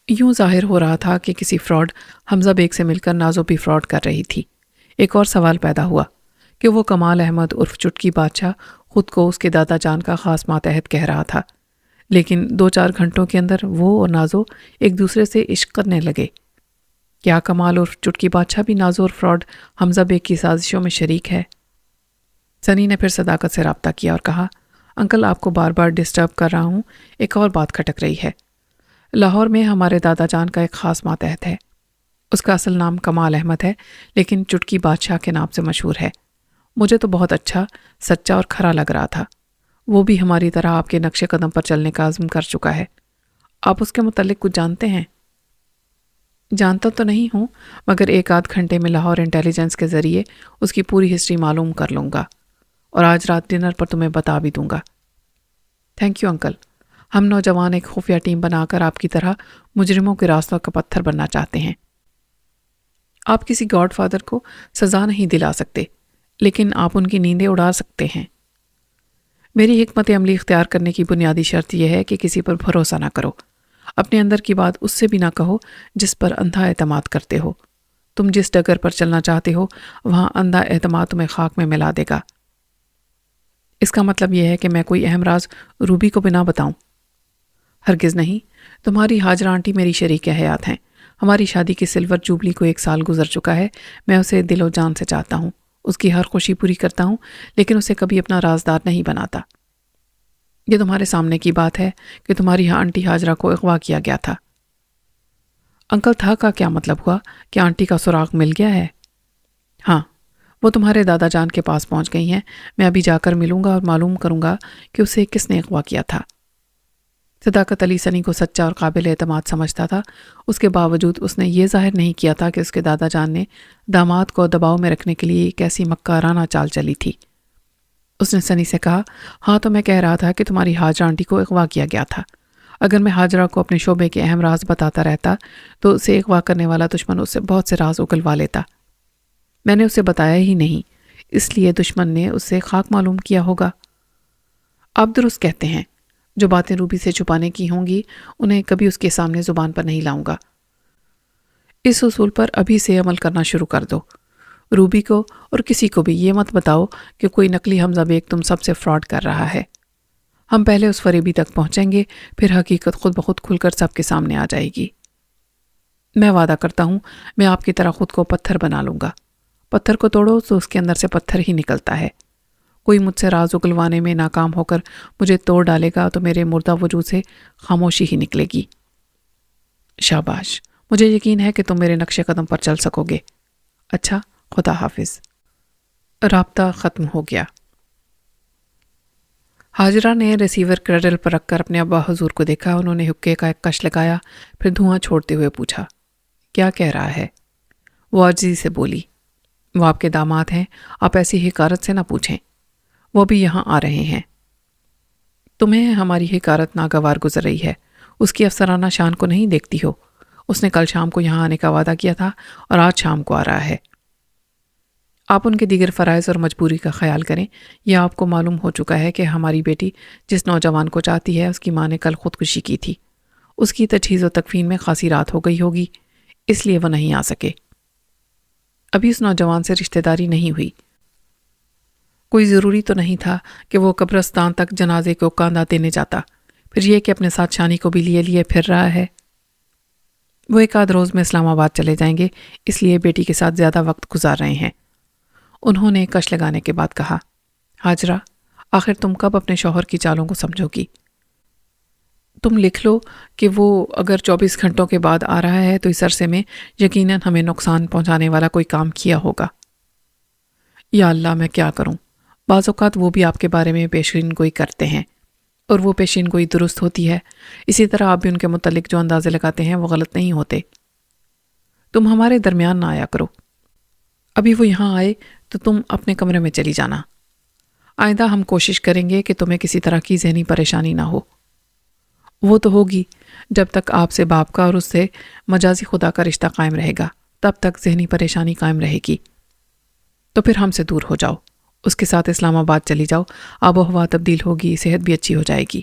یوں ظاہر ہو رہا تھا کہ کسی فراڈ حمزہ بیگ سے مل کر نازو بھی فراڈ کر رہی تھی۔ ایک اور سوال پیدا ہوا کہ وہ کمال احمد عرف چٹکی بادشاہ خود کو اس کے دادا جان کا خاص ماتحت کہہ رہا تھا، لیکن 2-4 گھنٹوں کے اندر وہ اور نازو ایک دوسرے سے عشق کرنے لگے۔ کیا کمال عرف چٹکی بادشاہ بھی نازو اور فراڈ حمزہ بیگ کی سازشوں میں شریک ہے؟ سنی نے پھر صداقت سے رابطہ کیا اور کہا، انکل، آپ کو بار بار ڈسٹرب کر رہا ہوں، ایک اور بات کھٹک رہی ہے۔ لاہور میں ہمارے دادا جان کا ایک خاص ماتحت ہے۔ اس کا اصل نام کمال احمد ہے، لیکن چٹکی بادشاہ کے نام سے مشہور ہے۔ مجھے تو بہت اچھا، سچا اور کھرا لگ رہا تھا۔ وہ بھی ہماری طرح آپ کے نقش قدم پر چلنے کا عزم کر چکا ہے۔ آپ اس کے متعلق کچھ جانتے ہیں؟ جانتا تو نہیں ہوں، مگر 1-8 گھنٹے میں لاہور انٹیلیجنس کے ذریعے اس کی پوری ہسٹری معلوم کر لوں گا اور آج رات ڈنر پر تمہیں بتا بھی دوں گا۔ Thank you uncle. ہم نوجوان ایک خفیہ ٹیم بنا کر آپ کی طرح مجرموں کے راستوں کا پتھر بننا چاہتے ہیں۔ آپ کسی گاڈ فادر کو سزا نہیں دلا سکتے، لیکن آپ ان کی نیندیں اڑا سکتے ہیں۔ میری حکمت عملی اختیار کرنے کی بنیادی شرط یہ ہے کہ کسی پر بھروسہ نہ کرو۔ اپنے اندر کی بات اس سے بھی نہ کہو جس پر اندھا اعتماد کرتے ہو۔ تم جس ڈگر پر چلنا چاہتے ہو وہاں اندھا اعتماد تمہیں خاک میں ملا دے گا۔ اس کا مطلب یہ ہے کہ میں کوئی اہم راز روبی کو بھی نہ بتاؤں؟ ہرگز نہیں۔ تمہاری حاجرہ آنٹی میری شریک حیات ہیں۔ ہماری شادی کی سلور جوبلی کو 1 سال گزر چکا ہے. میں اسے دل و جان سے چاہتا ہوں، اس کی ہر خوشی پوری کرتا ہوں، لیکن اسے کبھی اپنا رازدار نہیں بناتا. یہ تمہارے سامنے کی بات ہے کہ تمہاری آنٹی ہاجرہ کو اغوا کیا گیا تھا. انکل تھا کا کیا مطلب ہوا کہ آنٹی کا سراغ مل گیا ہے؟ ہاں، وہ تمہارے دادا جان کے پاس پہنچ گئی ہیں. میں ابھی جا کر ملوں گا اور معلوم کروں گا کہ اسے کس نے اغوا کیا تھا. صداقت علی سنی کو سچا اور قابل اعتماد سمجھتا تھا. اس کے باوجود اس نے یہ ظاہر نہیں کیا تھا کہ اس کے دادا جان نے داماد کو دباؤ میں رکھنے کے لیے ایک ایسی مکارانہ چال چلی تھی. اس نے سنی سے کہا، ہاں تو میں کہہ رہا تھا کہ تمہاری حاجرہ آنٹی کو اغوا کیا گیا تھا. اگر میں حاجرہ کو اپنے شعبے کے اہم راز بتاتا رہتا تو اسے اغوا کرنے والا دشمن اس سے بہت سے راز اگلوا لیتا. میں نے اسے بتایا ہی نہیں، اس لیے دشمن نے اس سے خاک معلوم کیا ہوگا. آپ درست کہتے ہیں، جو باتیں روبی سے چھپانے کی ہوں گی انہیں کبھی اس کے سامنے زبان پر نہیں لاؤں گا. اس اصول پر ابھی سے عمل کرنا شروع کر دو. روبی کو اور کسی کو بھی یہ مت بتاؤ کہ کوئی نقلی حمزہ بیگ تم سب سے فراڈ کر رہا ہے. ہم پہلے اس فریبی تک پہنچیں گے، پھر حقیقت خود بخود کھل کر سب کے سامنے آ جائے گی. میں وعدہ کرتا ہوں میں آپ کی طرح خود کو پتھر بنا لوں گا. پتھر کو توڑو تو اس کے اندر سے پتھر ہی نکلتا ہے. کوئی مجھ سے راز اگلوانے میں ناکام ہو کر مجھے توڑ ڈالے گا تو میرے مردہ وجود سے خاموشی ہی نکلے گی. شاباش، مجھے یقین ہے کہ تم میرے نقش قدم پر چل سکو گے. اچھا، خدا حافظ. رابطہ ختم ہو گیا. حاجرہ نے ریسیور کریڈل پر رکھ کر اپنے ابا حضور کو دیکھا. انہوں نے حکے کا ایک کش لگایا، پھر دھواں چھوڑتے ہوئے پوچھا، کیا کہہ رہا ہے؟ وہ عاجزی سے بولی، وہ آپ کے داماد ہیں، آپ ایسی حقارت سے نہ پوچھیں. وہ بھی یہاں آ رہے ہیں. تمہیں ہماری حقارت ناگوار گزر رہی ہے. اس کی افسرانہ شان کو نہیں دیکھتی ہو؟ اس نے کل شام کو یہاں آنے کا وعدہ کیا تھا اور آج شام کو آ رہا ہے. آپ ان کے دیگر فرائض اور مجبوری کا خیال کریں. یہ آپ کو معلوم ہو چکا ہے کہ ہماری بیٹی جس نوجوان کو چاہتی ہے اس کی ماں نے کل خودکشی کی تھی. اس کی تجہیز و تکفین میں خاصی رات ہو گئی ہوگی، اس لیے وہ نہیں آ سکے. ابھی اس نوجوان سے رشتہ داری نہیں ہوئی. کوئی ضروری تو نہیں تھا کہ وہ قبرستان تک جنازے کو کاندھا دینے جاتا. پھر یہ کہ اپنے ساتھ شانی کو بھی لیے پھر رہا ہے. وہ 1 آدھ روز میں اسلام آباد چلے جائیں گے، اس لیے بیٹی کے ساتھ زیادہ وقت گزار رہے ہیں. انہوں نے کش لگانے کے بعد کہا، حاجرہ، آخر تم کب اپنے شوہر کی چالوں کو سمجھو گی؟ تم لکھ لو کہ وہ اگر 24 گھنٹوں کے بعد آ رہا ہے تو اس عرصے میں یقیناً ہمیں نقصان پہنچانے والا کوئی کام کیا ہوگا. یا اللہ، میں کیا کروں؟ بعض اوقات وہ بھی آپ کے بارے میں پیشین گوئی کرتے ہیں اور وہ پیشین گوئی درست ہوتی ہے. اسی طرح آپ بھی ان کے متعلق جو اندازے لگاتے ہیں وہ غلط نہیں ہوتے. تم ہمارے درمیان نہ آیا کرو. ابھی وہ یہاں آئے تو تم اپنے کمرے میں چلی جانا. آئندہ ہم کوشش کریں گے کہ تمہیں کسی طرح کی ذہنی پریشانی نہ ہو. وہ تو ہوگی، جب تک آپ سے باپ کا اور اس سے مجازی خدا کا رشتہ قائم رہے گا تب تک ذہنی پریشانی قائم رہے گی. تو پھر ہم سے دور ہو جاؤ، اس کے ساتھ اسلام آباد چلی جاؤ. آب و ہوا تبدیل ہوگی، صحت بھی اچھی ہو جائے گی.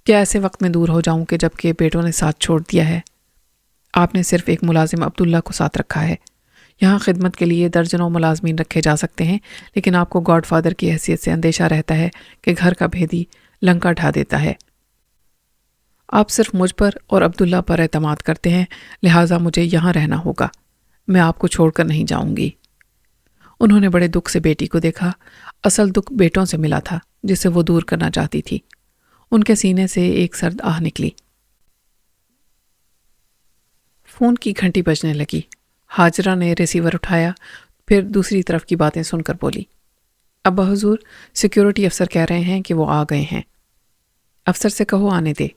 کیا ایسے وقت میں دور ہو جاؤں کہ جب کہ بیٹوں نے ساتھ چھوڑ دیا ہے؟ آپ نے صرف ایک ملازم عبداللہ کو ساتھ رکھا ہے. یہاں خدمت کے لیے درجنوں ملازمین رکھے جا سکتے ہیں، لیکن آپ کو گاڈ فادر کی حیثیت سے اندیشہ رہتا ہے کہ گھر کا بھیدی لنکا ڈھا دیتا ہے. آپ صرف مجھ پر اور عبداللہ پر اعتماد کرتے ہیں، لہٰذا مجھے یہاں رہنا ہوگا. میں آپ کو چھوڑ کر نہیں جاؤں گی. انہوں نے بڑے دکھ سے بیٹی کو دیکھا. اصل دکھ بیٹوں سے ملا تھا جسے وہ دور کرنا چاہتی تھی. ان کے سینے سے ایک سرد آہ نکلی. فون کی گھنٹی بجنے لگی. حاجرہ نے ریسیور اٹھایا، پھر دوسری طرف کی باتیں سن کر بولی، ابا حضور، سیکیورٹی افسر کہہ رہے ہیں کہ وہ آ گئے ہیں. افسر سے کہو آنے دے.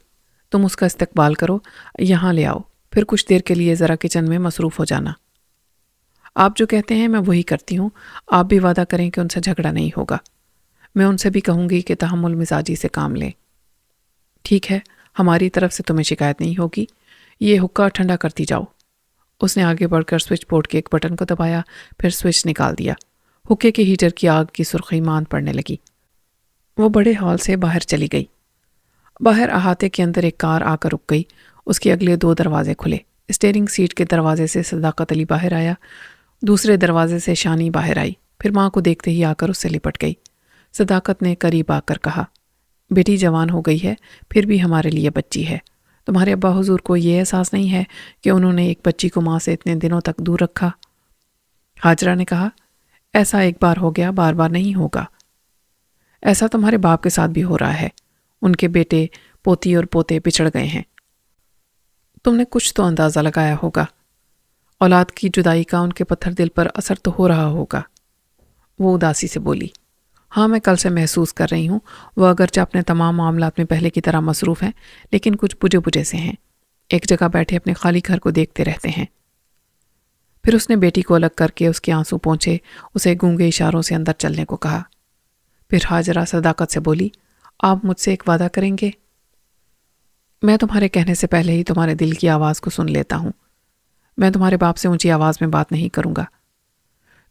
تم اس کا استقبال کرو، یہاں لے آؤ، پھر کچھ دیر کے لیے ذرا کچن میں مصروف ہو جانا. آپ جو کہتے ہیں میں وہی کرتی ہوں. آپ بھی وعدہ کریں کہ ان سے جھگڑا نہیں ہوگا. میں ان سے بھی کہوں گی کہ تحمل مزاجی سے کام لیں. ٹھیک ہے، ہماری طرف سے تمہیں شکایت نہیں ہوگی. یہ حقہ ٹھنڈا کرتی جاؤ. اس نے آگے بڑھ کر سوئچ بورڈ کے ایک بٹن کو دبایا، پھر سوئچ نکال دیا. حقے کے ہیٹر کی آگ کی سرخی ماند پڑنے لگی. وہ بڑے ہال سے باہر چلی گئی. باہر احاطے کے اندر ایک کار آ کر رک گئی. اس کے اگلے 2 دروازے کھلے. اسٹیئرنگ سیٹ کے دروازے سے صداقت علی باہر آیا. دوسرے دروازے سے شانی باہر آئی. پھر ماں کو دیکھتے ہی آ کر اس سے لپٹ گئی. صداقت نے قریب آ کر کہا، بیٹی جوان ہو گئی ہے، پھر بھی ہمارے لیے بچی ہے. تمہارے ابا حضور کو یہ احساس نہیں ہے کہ انہوں نے ایک بچی کو ماں سے اتنے دنوں تک دور رکھا؟ ہاجرہ نے کہا، ایسا ایک بار ہو گیا، بار بار نہیں ہوگا۔ ایسا تمہارے باپ کے ساتھ بھی ہو رہا ہے، ان کے بیٹے پوتی اور پوتے بچھڑ گئے ہیں۔ تم نے کچھ تو اندازہ لگایا ہوگا، اولاد کی جدائی کا ان کے پتھر دل پر اثر تو ہو رہا ہوگا۔ وہ اداسی سے بولی، ہاں میں کل سے محسوس کر رہی ہوں، وہ اگرچہ اپنے تمام معاملات میں پہلے کی طرح مصروف ہیں لیکن کچھ بجھے بجھے سے ہیں، ایک جگہ بیٹھے اپنے خالی گھر کو دیکھتے رہتے ہیں۔ پھر اس نے بیٹی کو الگ کر کے اس کے آنسو پونچھے، اسے گونگے اشاروں سے اندر چلنے کو کہا۔ پھر ہاجرہ صداقت سے بولی، آپ مجھ سے ایک وعدہ کریں گے؟ میں تمہارے کہنے سے پہلے ہی تمہارے دل کی آواز کو سن لیتا ہوں۔ میں تمہارے باپ سے اونچی آواز میں بات نہیں کروں گا۔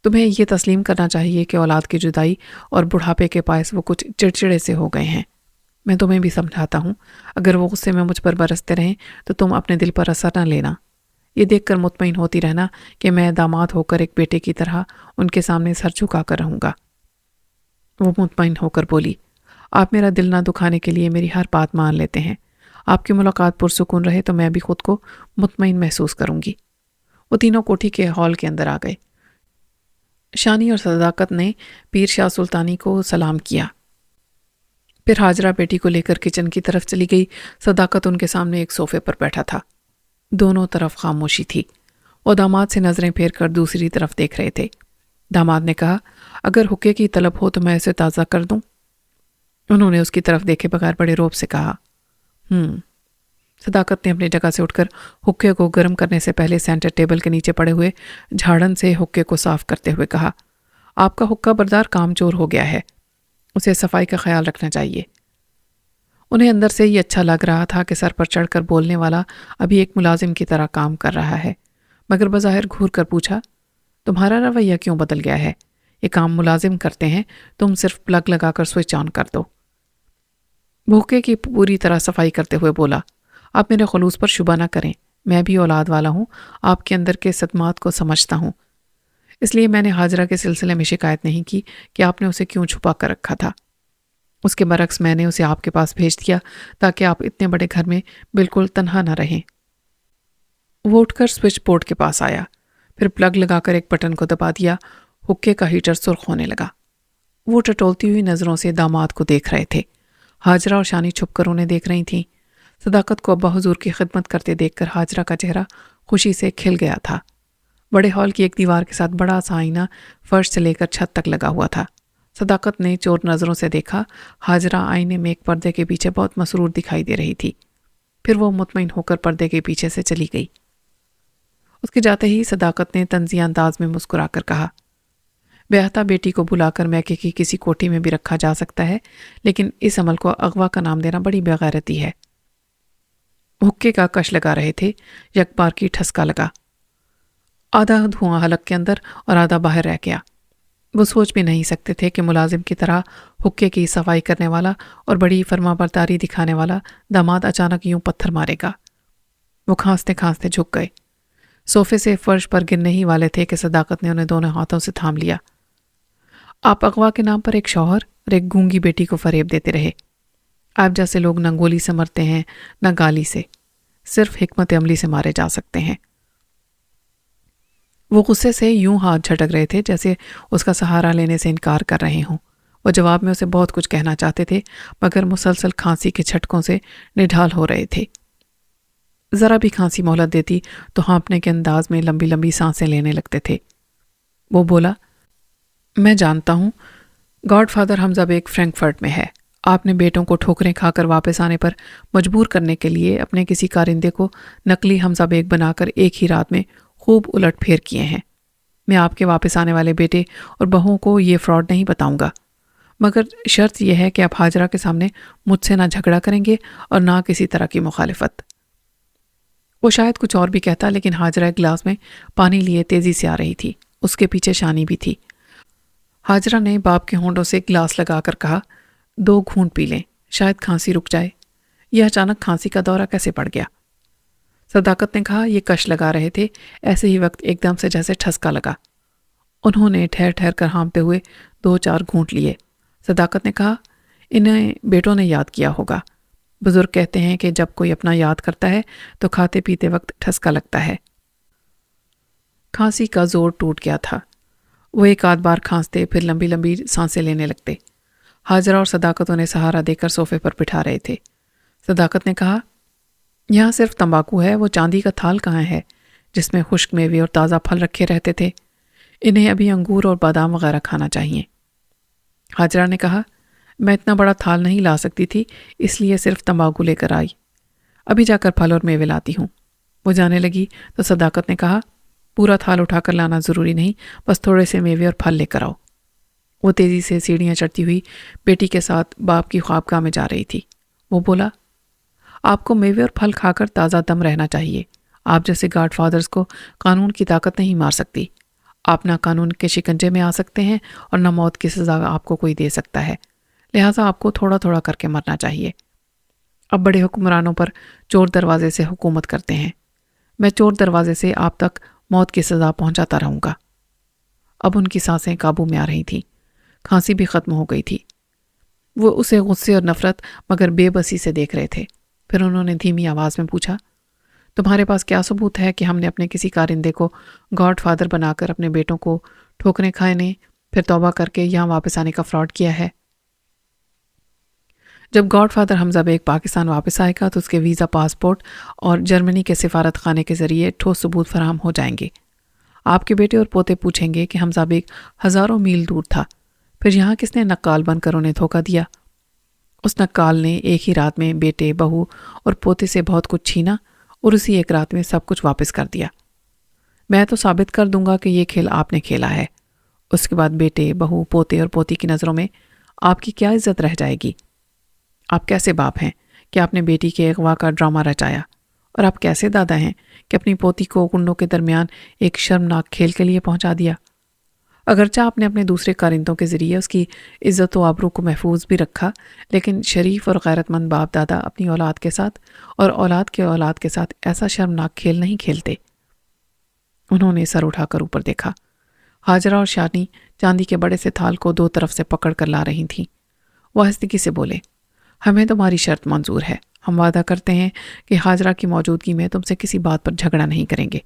تمہیں یہ تسلیم کرنا چاہیے کہ اولاد کی جدائی اور بڑھاپے کے باعث وہ کچھ چڑچڑے سے ہو گئے ہیں۔ میں تمہیں بھی سمجھاتا ہوں، اگر وہ غصے میں مجھ پر برستے رہیں تو تم اپنے دل پر اثر نہ لینا۔ یہ دیکھ کر مطمئن ہوتی رہنا کہ میں داماد ہو کر ایک بیٹے کی طرح ان کے سامنے سر جھکا کر رہوں گا۔ وہ مطمئن ہو کر بولی، آپ میرا دل نہ دکھانے کے لیے میری ہر بات مان لیتے ہیں۔ آپ کی ملاقات پرسکون رہے تو میں بھی خود کو مطمئن محسوس کروں گی۔ وہ تینوں کوٹھی کے ہال کے اندر آ گئے۔ شانی اور صداقت نے پیر شاہ سلطانی کو سلام کیا۔ پھر ہاجرہ بیٹی کو لے کر کچن کی طرف چلی گئی۔ صداقت ان کے سامنے ایک صوفے پر بیٹھا تھا۔ دونوں طرف خاموشی تھی۔ وہ داماد سے نظریں پھیر کر دوسری طرف دیکھ رہے تھے۔ داماد نے کہا، اگر حقے کی طلب ہو تو میں اسے تازہ کر دوں؟ انہوں نے اس کی طرف دیکھے بغیر بڑے روب سے کہا، صداقت نے اپنی جگہ سے اٹھ کر حقے کو گرم کرنے سے پہلے سینٹر ٹیبل کے نیچے پڑے ہوئے جھاڑن سے حقے کو صاف کرتے ہوئے کہا، آپ کا حقہ بردار کام چور ہو گیا ہے، اسے صفائی کا خیال رکھنا چاہیے۔ انہیں اندر سے یہ اچھا لگ رہا تھا کہ سر پر چڑھ کر بولنے والا ابھی ایک ملازم کی طرح کام کر رہا ہے، مگر بظاہر گھور کر پوچھا، تمہارا رویہ کیوں بدل گیا ہے؟ یہ کام ملازم کرتے ہیں، تم صرف پلگ لگا کر سوئچ آن کر دو۔ بھوکے کی پوری طرح صفائی کرتے ہوئے بولا، آپ میرے خلوص پر شبہ نہ کریں، میں بھی اولاد والا ہوں، آپ کے اندر کے صدمات کو سمجھتا ہوں، اس لیے میں نے ہاجرہ کے سلسلے میں شکایت نہیں کی کہ آپ نے اسے کیوں چھپا کر رکھا تھا۔ اس کے برعکس میں نے اسے آپ کے پاس بھیج دیا تاکہ آپ اتنے بڑے گھر میں بالکل تنہا نہ رہیں۔ وہ اٹھ کر سوئچ بورڈ کے پاس آیا، پھر پلگ لگا کر ایک بٹن کو دبا دیا۔ حقے کا ہیٹر سرخ ہونے لگا۔ وہ ٹٹولتی ہوئی نظروں سے داماد کو دیکھ رہے تھے۔ ہاجرہ اور شانی چھپ کر انہیں دیکھ رہی تھیں۔ صداقت کو ابا حضور کی خدمت کرتے دیکھ کر ہاجرہ کا چہرہ خوشی سے کھل گیا تھا۔ بڑے ہال کی ایک دیوار کے ساتھ بڑا سا آئینہ فرش سے لے کر چھت تک لگا ہوا تھا۔ صداقت نے چور نظروں سے دیکھا، ہاجرہ آئینے میں ایک پردے کے پیچھے بہت مسرور دکھائی دے رہی تھی۔ پھر وہ مطمئن ہو کر پردے کے پیچھے سے چلی گئی۔ اس کے جاتے ہی صداقت نے طنزیہ انداز میں مسکرا کر کہا، بیاہتا بیٹی کو بلا کر میکے کی کسی کوٹھی میں بھی رکھا جا سکتا ہے، لیکن اس عمل کو اغوا کا نام دینا بڑی بےغیرتی ہے۔ حقے کا کش لگا رہے تھے، یک بار کی ٹھسکا لگا۔ آدھا دھواں حلق کے اندر اور آدھا باہر رہ گیا۔ وہ سوچ بھی نہیں سکتے تھے کہ ملازم کی طرح حقے کی صفائی کرنے والا اور بڑی فرما برداری دکھانے والا داماد اچانک یوں پتھر مارے گا۔ وہ کھانستے کھانستے جھک گئے۔ صوفے سے فرش پر گرنے ہی والے تھے کہ صداقت نے انہیں دونوں ہاتھوں سے تھام لیا۔ آپ اغوا کے نام پر ایک شوہر اور ایک گونگی بیٹی کو فریب دیتے رہے۔ آپ جیسے لوگ نہ گولی سے مرتے ہیں نہ گالی سے، صرف حکمت عملی سے مارے جا سکتے ہیں۔ وہ غصے سے یوں ہاتھ جھٹک رہے تھے جیسے اس کا سہارا لینے سے انکار کر رہے ہوں۔ وہ جواب میں اسے بہت کچھ کہنا چاہتے تھے، مگر مسلسل کھانسی کے جھٹکوں سے نڈھال ہو رہے تھے۔ ذرا بھی کھانسی مہلت دیتی تو ہانپنے کے انداز میں لمبی لمبی سانسیں لینے لگتے تھے۔ وہ بولا، میں جانتا ہوں گاڈ فادر حمزہ بیگ فرینکفرٹ میں ہے۔ آپ نے بیٹوں کو ٹھوکریں کھا کر واپس آنے پر مجبور کرنے کے لیے اپنے کسی کارندے کو نقلی حمزہ بیگ بنا کر ایک ہی رات میں خوب الٹ پھیر کیے ہیں۔ میں آپ کے واپس آنے والے بیٹے اور بہوؤں کو یہ فراڈ نہیں بتاؤں گا، مگر شرط یہ ہے کہ آپ ہاجرہ کے سامنے مجھ سے نہ جھگڑا کریں گے اور نہ کسی طرح کی مخالفت۔ وہ شاید کچھ اور بھی کہتا، لیکن ہاجرہ ایک گلاس میں پانی لیے تیزی سے آ رہی تھی۔ اس کے پیچھے شانی بھی تھی۔ ہاجرہ نے باپ کے ہونٹوں سے گلاس لگا کر کہا، 2 گھونٹ پی لیں، شاید کھانسی رک جائے۔ یہ اچانک کھانسی کا دورہ کیسے پڑ گیا؟ صداقت نے کہا، یہ کش لگا رہے تھے، ایسے ہی وقت ایک دم سے جیسے ٹھسکا لگا۔ انہوں نے ٹھہر ٹھہر کر ہانپتے ہوئے 2-4 گھونٹ لیے۔ صداقت نے کہا، انہیں بیٹوں نے یاد کیا ہوگا۔ بزرگ کہتے ہیں کہ جب کوئی اپنا یاد کرتا ہے تو کھاتے پیتے وقت ٹھسکا لگتا ہے۔ کھانسی کا زور ٹوٹ گیا تھا۔ وہ ایک آدھ بار کھانستے پھر لمبی لمبی سانسیں لینے لگتے۔ حاجرہ اور صداقت انہیں سہارا دے کر صوفے پر بٹھا رہے تھے۔ صداقت نے کہا، یہاں صرف تمباکو ہے، وہ چاندی کا تھال کہاں ہے جس میں خشک میوے اور تازہ پھل رکھے رہتے تھے؟ انہیں ابھی انگور اور بادام وغیرہ کھانا چاہیے۔ حاجرہ نے کہا، میں اتنا بڑا تھال نہیں لا سکتی تھی، اس لیے صرف تمباکو لے کر آئی، ابھی جا کر پھل اور میوے لاتی ہوں۔ وہ جانے لگی تو صداقت نے کہا، پورا تھال اٹھا کر لانا ضروری نہیں، بس تھوڑے سے میوے اور پھل لے کر آؤ۔ وہ تیزی سے سیڑھیاں چڑھتی ہوئی بیٹی کے ساتھ باپ کی خوابگاہ میں جا رہی تھی۔ وہ بولا، آپ کو میوے اور پھل کھا کر تازہ دم رہنا چاہیے۔ آپ جیسے گاڈ فادرز کو قانون کی طاقت نہیں مار سکتی۔ آپ نہ قانون کے شکنجے میں آ سکتے ہیں اور نہ موت کی سزا آپ کو کوئی دے سکتا ہے، لہٰذا آپ کو تھوڑا تھوڑا کر کے مرنا چاہیے۔ اب بڑے حکمرانوں پر چور دروازے سے حکومت کرتے ہیں، میں چور دروازے سے آپ تک موت کی سزا پہنچاتا رہوں گا۔ اب ان کی سانسیں قابو میں آ رہی تھیں، کھانسی بھی ختم ہو گئی تھی۔ وہ اسے غصے اور نفرت مگر بے بسی سے دیکھ رہے تھے۔ پھر انہوں نے دھیمی آواز میں پوچھا، تمہارے پاس کیا ثبوت ہے کہ ہم نے اپنے کسی کارندے کو گاڈ فادر بنا کر اپنے بیٹوں کو ٹھوکریں کھانے پھر توبہ کر کے یہاں واپس آنے کا فراڈ کیا ہے؟ جب گاڈ فادر حمزہ بیگ پاکستان واپس آئے گا تو اس کے ویزا، پاسپورٹ اور جرمنی کے سفارت خانے کے ذریعے ٹھوس ثبوت فراہم ہو جائیں گے۔ آپ کے بیٹے اور پوتے پوچھیں گے کہ حمزہ بیگ ہزاروں میل دور تھا، پھر یہاں کس نے نقال بن کر انہیں دھوکہ دیا؟ اس نقال نے ایک ہی رات میں بیٹے، بہو اور پوتے سے بہت کچھ چھینا اور اسی ایک رات میں سب کچھ واپس کر دیا۔ میں تو ثابت کر دوں گا کہ یہ کھیل آپ نے کھیلا ہے۔ اس کے بعد بیٹے، بہو، پوتے اور پوتی کی نظروں میں آپ کی کیا عزت رہ جائے گی؟ آپ کیسے باپ ہیں کہ آپ نے بیٹی کے اغوا کا ڈرامہ رچایا، اور آپ کیسے دادا ہیں کہ اپنی پوتی کو کنڈوں کے درمیان ایک شرمناک کھیل کے لیے پہنچا دیا؟ اگرچہ آپ نے اپنے دوسرے کارندوں کے ذریعے اس کی عزت و آبرو کو محفوظ بھی رکھا، لیکن شریف اور غیرت مند باپ دادا اپنی اولاد کے ساتھ اور اولاد کے اولاد کے ساتھ ایسا شرمناک کھیل نہیں کھیلتے۔ انہوں نے سر اٹھا کر اوپر دیکھا۔ حاجرہ اور شانی چاندی کے بڑے سے تھال کو دو طرف سے پکڑ کر لا رہی تھیں۔ وہ آہستگی سے بولے، ہمیں تمہاری شرط منظور ہے، ہم وعدہ کرتے ہیں کہ حاجرہ کی موجودگی میں تم سے کسی بات پر جھگڑا نہیں کریں گے،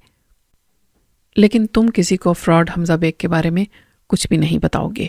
لیکن تم کسی کو فراڈ حمزہ بیگ کے بارے میں کچھ بھی نہیں بتاؤ گے۔